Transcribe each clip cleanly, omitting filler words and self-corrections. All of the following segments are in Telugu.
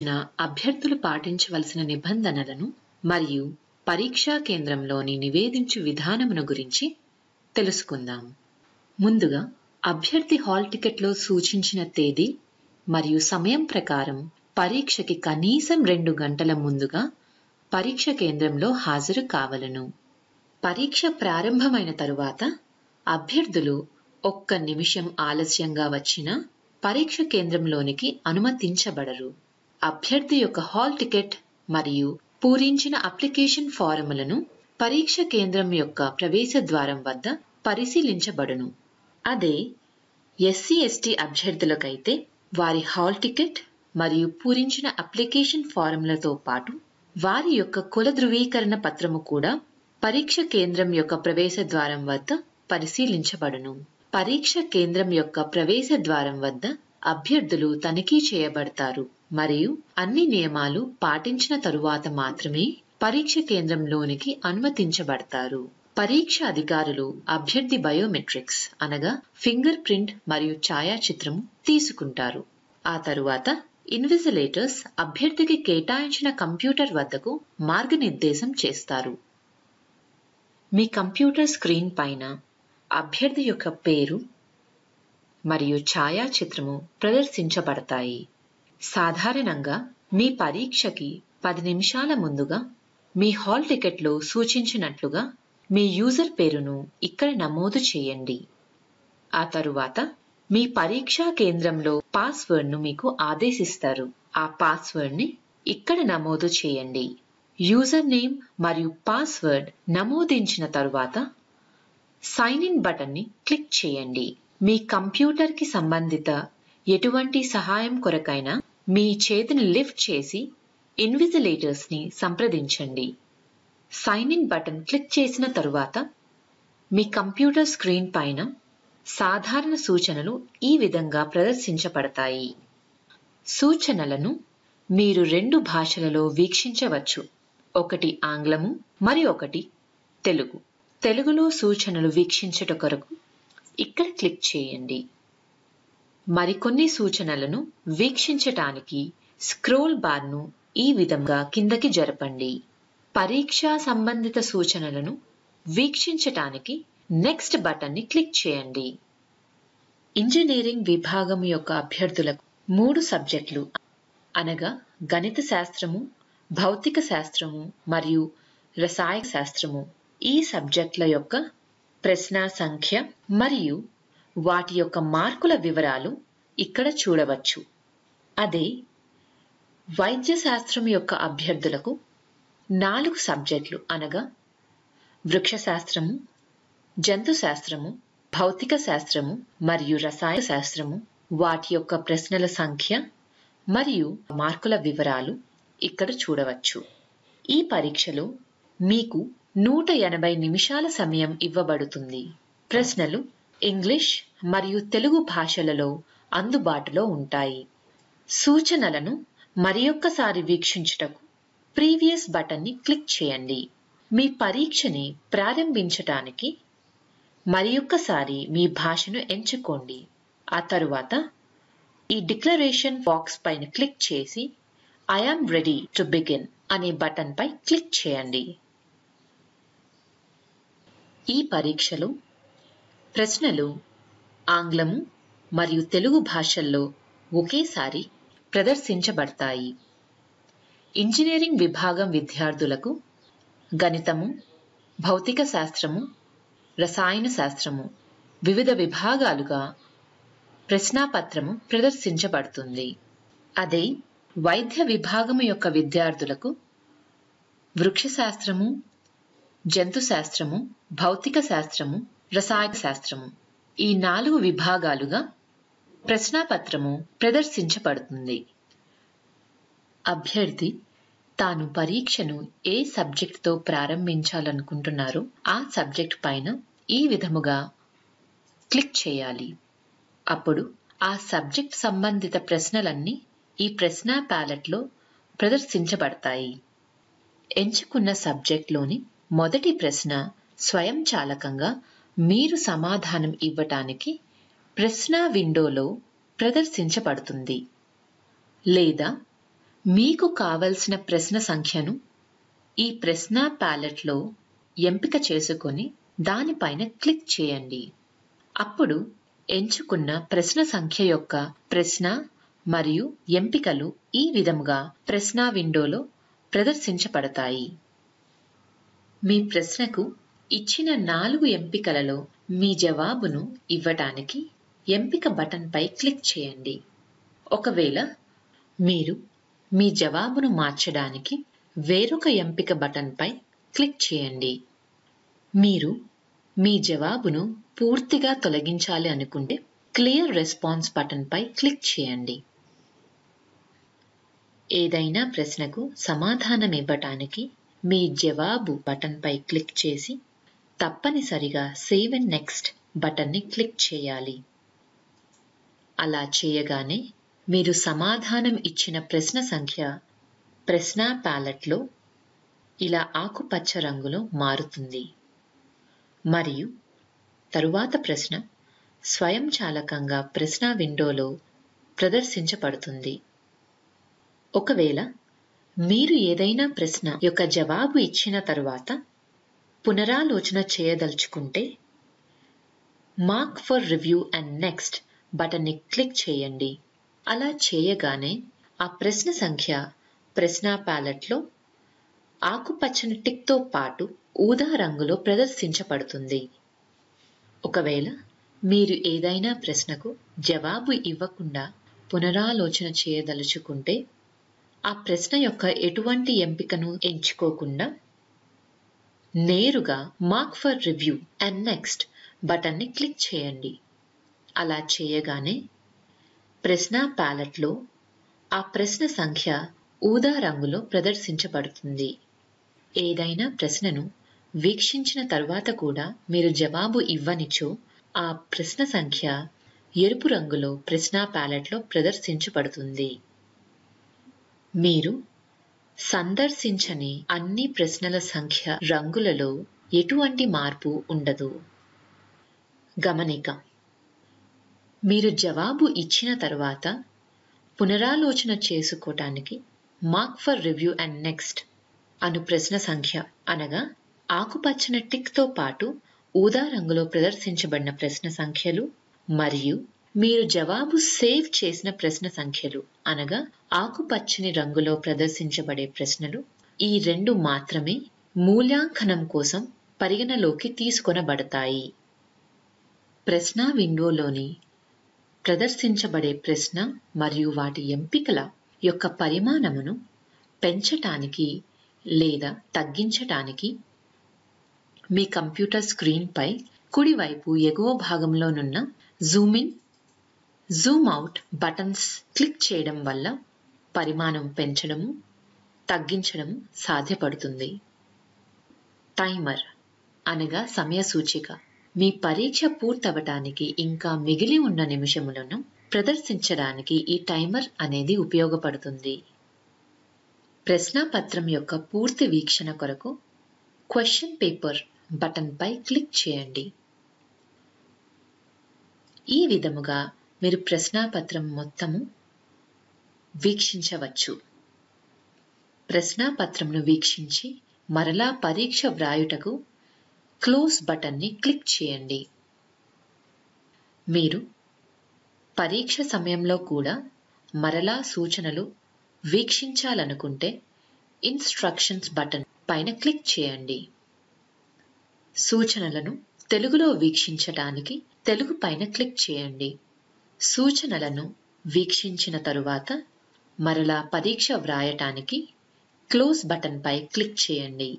అభ్యర్థులు పాటించవలసిన నిబంధనలను మరియు పరీక్షా కేంద్రంలోని నివేదించు విధానమును గురించి తెలుసుకుందాం. ముందుగా అభ్యర్థి హాల్ టికెట్లో సూచించిన తేదీ మరియు సమయం ప్రకారం పరీక్షకి కనీసం 2 గంటల ముందుగా పరీక్ష కేంద్రంలో హాజరు కావలను. పరీక్ష ప్రారంభమైన తరువాత అభ్యర్థులు 1 నిమిషం ఆలస్యంగా వచ్చినా పరీక్ష కేంద్రంలోనికి అనుమతించబడరు. అభ్యర్థి యొక్క హాల్ టికెట్ మరియు పూరించిన అప్లికేషన్ ఫారములను పరీక్ష కేంద్రం యొక్క ప్రవేశ ద్వారం వద్ద పరిశీలించబడును. అదే ఎస్సీ/ఎస్టీ అభ్యర్థులకైతే వారి హాల్ టికెట్ మరియు పూరించిన అప్లికేషన్ ఫారములతో పాటు వారి యొక్క కుల ధృవీకరణ పత్రము కూడా పరీక్ష కేంద్రం యొక్క ప్రవేశ ద్వారం వద్ద పరిశీలించబడును. పరీక్ష కేంద్రం యొక్క ప్రవేశ ద్వారం వద్ద అభ్యర్థులు తనిఖీ చేయబడతారు మరియు అన్ని నియమాలు పాటించిన తరువాత మాత్రమే పరీక్ష కేంద్రంలోనికి అనుమతించబడతారు. పరీక్ష అధికారులు అభ్యర్థి బయోమెట్రిక్స్ అనగా ఫింగర్ ప్రింట్ మరియు ఛాయాచిత్రము తీసుకుంటారు. ఆ తరువాత ఇన్విజిలేటర్స్ అభ్యర్థికి కేటాయించిన కంప్యూటర్ వద్దకు మార్గనిర్దేశం చేస్తారు. మీ కంప్యూటర్ స్క్రీన్ పైన అభ్యర్థి యొక్క పేరు మరియు ఛాయాచిత్రము ప్రదర్శించబడతాయి. సాధారణంగా మీ పరీక్షకి 10 నిమిషాల ముందుగా మీ హాల్ టికెట్లో సూచించినట్లుగా మీ యూజర్ పేరును ఇక్కడ నమోదు చేయండి. ఆ తరువాత మీ పరీక్షా కేంద్రంలో పాస్వర్డ్ను మీకు ఆదేశిస్తారు. ఆ పాస్వర్డ్ని ఇక్కడ నమోదు చేయండి. యూజర్ నేమ్ మరియు పాస్వర్డ్ నమోదించిన తరువాత సైన్ ఇన్ బటన్ని క్లిక్ చేయండి. మీ కంప్యూటర్కి సంబంధిత ఎటువంటి సహాయం కొరకైనా మీ చేతిని లిఫ్ట్ చేసి ఇన్విజిలేటర్స్ని సంప్రదించండి. సైన్ ఇన్ బటన్ క్లిక్ చేసిన తరువాత మీ కంప్యూటర్ స్క్రీన్ పైన సాధారణ సూచనలు ఈ విధంగా ప్రదర్శించబడతాయి. సూచనలను మీరు 2 భాషలలో వీక్షించవచ్చు. ఒకటి ఆంగ్లము మరి ఒకటి తెలుగు. తెలుగులో సూచనలు వీక్షించుట కొరకు ఇక్కడ క్లిక్ చేయండి. మరికొన్ని సూచనలను వీక్షించటానికి స్క్రోల్ బార్ను ఈ విధంగా కిందకి జరపండి. పరీక్షా సంబంధిత సూచనలను వీక్షించటానికి నెక్స్ట్ బటన్ని క్లిక్ చేయండి. ఇంజనీరింగ్ విభాగం యొక్క అభ్యర్థులకు 3 సబ్జెక్టులు అనగా గణిత శాస్త్రము, భౌతిక శాస్త్రము మరియు రసాయన శాస్త్రము ఈ సబ్జెక్టుల యొక్క ప్రశ్న సంఖ్య మరియు వాటి యొక్క మార్కుల వివరాలు ఇక్కడ చూడవచ్చు. అదే వైద్య శాస్త్రం యొక్క అభ్యర్థులకు 4 సబ్జెక్టులు అనగా వృక్ష శాస్త్రము, జంతు శాస్త్రము, భౌతిక శాస్త్రము మరియు రసాయన శాస్త్రము వాటి యొక్క ప్రశ్నల సంఖ్య మరియు మార్కుల వివరాలు ఇక్కడ చూడవచ్చు. ఈ పరీక్షలో మీకు 180 నిమిషాల సమయం ఇవ్వబడుతుంది. ప్రశ్నలు ఇంగ్లీష్ మరియు తెలుగు భాషలలో అందుబాటులో ఉంటాయి. సూచనలను మరియొక్కసారి వీక్షించుటకు ప్రీవియస్ బటన్ని క్లిక్ చేయండి. మీ పరీక్షని ప్రారంభించటానికి మరియొక్కసారి మీ భాషను ఎంచుకోండి. ఆ తరువాత ఈ డిక్లరేషన్ బాక్స్ పైన క్లిక్ చేసి I am ready to begin అనే బటన్ పై క్లిక్ చేయండి. ఈ పరీక్షలో ప్రశ్నలు ఆంగ్లము మరియు తెలుగు భాషల్లో ఒకేసారి ప్రదర్శించబడతాయి. ఇంజనీరింగ్ విభాగం విద్యార్థులకు గణితము, భౌతిక శాస్త్రము, రసాయన శాస్త్రము వివిధ విభాగాలుగా ప్రశ్నాపత్రము ప్రదర్శించబడుతుంది. అదే వైద్య విభాగము యొక్క విద్యార్థులకు వృక్ష శాస్త్రము, జంతు శాస్త్రము, భౌతిక శాస్త్రము, రసాయన శాస్త్రము ఈ 4 విభాగాలుగా ప్రశ్నాపత్రము ప్రదర్శించబడుతుంది. అభ్యర్థి తాను పరీక్షను ఏ సబ్జెక్టుతో ప్రారంభించాలనుకుంటున్నారో ఆ సబ్జెక్ట్ పైన ఈ విధముగా క్లిక్ చేయాలి. అప్పుడు ఆ సబ్జెక్ట్ సంబంధిత ప్రశ్నలన్నీ ఈ ప్రశ్న ప్యాలెట్లో ప్రదర్శించబడతాయి. ఎంచుకున్న సబ్జెక్ట్లోని మొదటి ప్రశ్న స్వయంచాలకంగా మీరు సమాధానం ఇవ్వటానికి ప్రశ్న విండోలో ప్రదర్శించబడుతుంది. లేదా మీకు కావలసిన ప్రశ్న సంఖ్యను ఈ ప్రశ్న ప్యాలెట్లో ఎంపిక చేసుకొని దానిపైన క్లిక్ చేయండి. అప్పుడు ఎంచుకున్న ప్రశ్న సంఖ్య యొక్క ప్రశ్న మరియు ఎంపికలు ఈ విధముగా ప్రశ్న విండోలో ప్రదర్శించబడతాయి. మీ ప్రశ్నకు ఇచ్చిన 4 ఎంపికలలో మీ జవాబును ఇవ్వటానికి ఎంపిక బటన్పై క్లిక్ చేయండి. ఒకవేళ మీరు మీ జవాబును మార్చడానికి వేరొక ఎంపిక బటన్పై క్లిక్ చేయండి. మీరు మీ జవాబును పూర్తిగా తొలగించాలి అనుకుంటే క్లియర్ రెస్పాన్స్ బటన్పై క్లిక్ చేయండి. ఏదైనా ప్రశ్నకు సమాధానం ఇవ్వటానికి మీ జవాబు బటన్పై క్లిక్ చేసి తప్పనిసరిగా సేవ్ అండ్ నెక్స్ట్ బటన్ని క్లిక్ చేయాలి. అలా చేయగానే మీరు సమాధానం ఇచ్చిన ప్రశ్న సంఖ్య ప్రశ్న ప్యాలెట్లో ఇలా ఆకుపచ్చ రంగులో మారుతుంది మరియు తరువాత ప్రశ్న స్వయంచాలకంగా ప్రశ్న విండోలో ప్రదర్శించబడుతుంది. ఒకవేళ మీరు ఏదైనా ప్రశ్న యొక్క జవాబు ఇచ్చిన తరువాత పునరాలోచన చేయదలుచుకుంటే mark for review and next బటన్ని క్లిక్ చేయండి. అలా చేయగానే ఆ ప్రశ్న సంఖ్య ప్రశ్న ప్యాలెట్లో ఆకుపచ్చని టిక్తో పాటు ఊదా రంగులో ప్రదర్శించబడుతుంది. ఒకవేళ మీరు ఏదైనా ప్రశ్నకు జవాబు ఇవ్వకుండా పునరాలోచన చేయదలుచుకుంటే ఆ ప్రశ్న యొక్క ఎటువంటి ఎంపికను ఎంచుకోకుండా నేరుగా mark for review and next బటన్ని క్లిక్ చేయండి. అలా చేయగానే ప్రశ్న ప్యాలెట్లో ఆ ప్రశ్న సంఖ్య ఊదా రంగులో ప్రదర్శించబడుతుంది. ఏదైనా ప్రశ్నను వీక్షించిన తరువాత కూడా మీరు జవాబు ఇవ్వనిచో ఆ ప్రశ్న సంఖ్య ఎరుపు రంగులో ప్రశ్న ప్యాలెట్లో ప్రదర్శించబడుతుంది. మీరు సందర్శించని అన్ని ప్రశ్నల సంఖ్య రంగులలో ఎటువంటి మార్పు ఉండదు. గమనిక: మీరు జవాబు ఇచ్చిన తరువాత పునరాలోచన చేసుకోవటానికి mark for review and next అను ప్రశ్న సంఖ్య అనగా ఆకుపచ్చని టిక్తో పాటు ఊదా రంగులో ప్రదర్శించబడిన ప్రశ్న సంఖ్యలు మరియు మీరు జవాబు సేవ్ చేసిన ప్రశ్న సంఖ్యలు అనగా ఆకుపచ్చని రంగులో ప్రదర్శించబడే ప్రశ్నలు ఈ 2 మాత్రమే మూల్యాంకనం కోసం పరిగణలోకి తీసుకొనబడతాయి. ప్రశ్న విండోలోని ప్రదర్శించబడే ప్రశ్న మరియు వాటి ఎంపికల యొక్క పరిమాణమును పెంచటానికి లేదా తగ్గించటానికి మీ కంప్యూటర్ స్క్రీన్పై కుడివైపు ఎగువ భాగంలోనున్న zoom in, zoom out buttons click చేయడం వల్ల పరిమాణం పెంచడము, తగ్గించడం సాధ్యపడుతుంది. టైమర్ అనగా సమయ సూచిక మీ పరీక్ష పూర్తవటానికి ఇంకా మిగిలి ఉన్న నిమిషములను ప్రదర్శించడానికి ఈ టైమర్ అనేది ఉపయోగపడుతుంది. ప్రశ్నాపత్రం యొక్క పూర్తి వీక్షణ కొరకు క్వశ్చన్ పేపర్ బటన్పై క్లిక్ చేయండి. ఈ విధముగా మీరు ప్రశ్నాపత్రం మొత్తము వీక్షించవచ్చు. ప్రశ్నాపత్రంను వీక్షించి మరలా పరీక్ష వ్రాయుటకు క్లోజ్ బటన్ని క్లిక్ చేయండి. మీరు పరీక్ష సమయంలో కూడా మరలా సూచనలు వీక్షించాలనుకుంటే ఇన్స్ట్రక్షన్స్ బటన్ పైన క్లిక్ చేయండి. సూచనలను తెలుగులో వీక్షించటానికి తెలుగు పైన క్లిక్ చేయండి. సూచనలను వీక్షించిన తరువాత మరలా పరీక్ష వ్రాయటానికి క్లోజ్ బటన్ పై క్లిక్ చేయండి.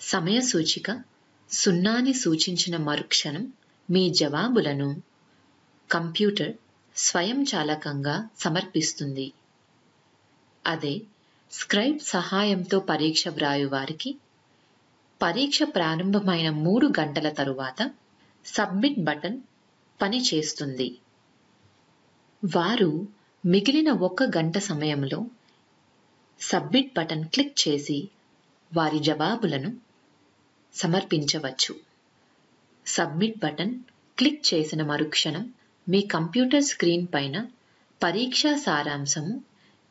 సమయ సూచిక 0ని సూచించిన మరుక్షణం మీ జవాబులను కంప్యూటర్ స్వయంచాలకంగా సమర్పిస్తుంది. అదే స్క్రైబ్ సహాయంతో పరీక్ష వ్రాయు వారికి పరీక్ష ప్రారంభమైన 3 గంటల తరువాత సబ్మిట్ బటన్ పనిచేస్తుంది. వారు మిగిలిన 1 గంట సమయంలో సబ్మిట్ బటన్ క్లిక్ చేసి వారి జవాబులను సమర్పించవచ్చు. సబ్మిట్ బటన్ క్లిక్ చేసిన మరుక్షణం మీ కంప్యూటర్ స్క్రీన్ పైన పరీక్షా సారాంశము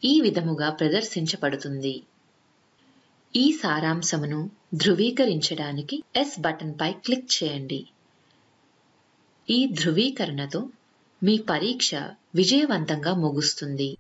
ఈ విధముగా ప్రదర్శించబడుతుంది. ఈ సారాంశమును ధృవీకరించడానికి ఎస్ బటన్ పై క్లిక్ చేయండి. ఈ ధృవీకరణతో మీ పరీక్ష విజయవంతంగా ముగుస్తుంది.